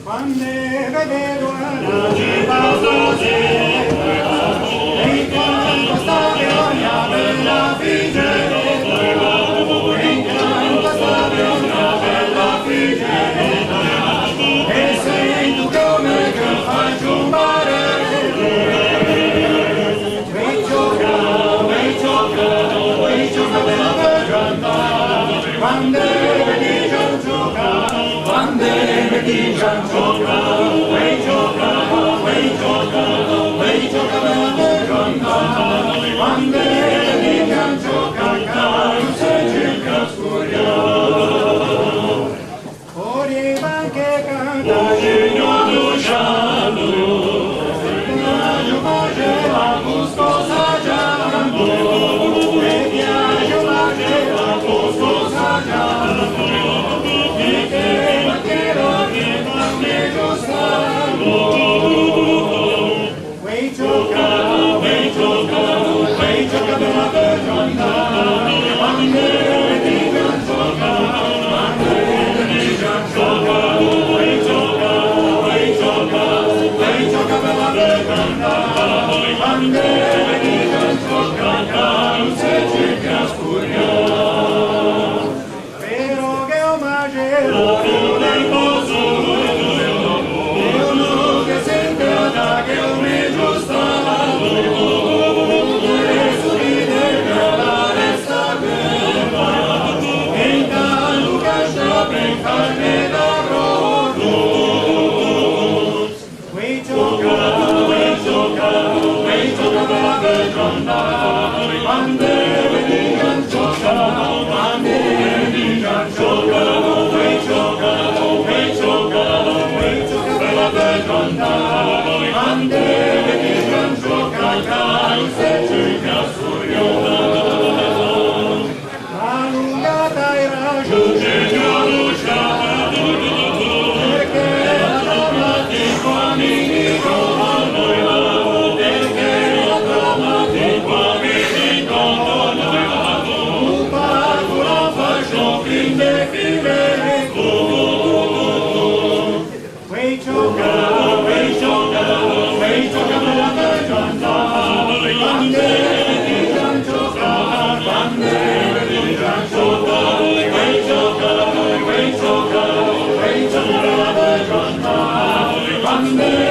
Quando vedo la città stasera, e quando sta una bella figlia, e quando sta una bella figlia, e sento come che faccio un mare, e gioca bella per quando vedi gioca, quando vedi gioca, bella per quando vedi gioca, caro se cerca scuoio. Ori banche canta, signor Luciano, la giovane la buscosa giambo, e piace la gela buscosa giambo, e che vattero che non giostano. Quei gioca bella per quando vedi gioca, quando vedi gioca, quei gioca bella per quando vedi gioca, non se cerca scuoio. Però che omagelo del posto, e uno che sembra da che o meglio sta. Quando vedi gioca, quando vedi gioca, bella per quando vedi gioca, caro se cerca scuoio. La lungata e raggiunge signor Luciano, perché la donna ti quamini con noi, perché la donna ti quamini con noi, un parco la faccio fin defilare tu. Quei gioca bella per quando vedi gioca, quando vedi gioca, quei gioca bella per quando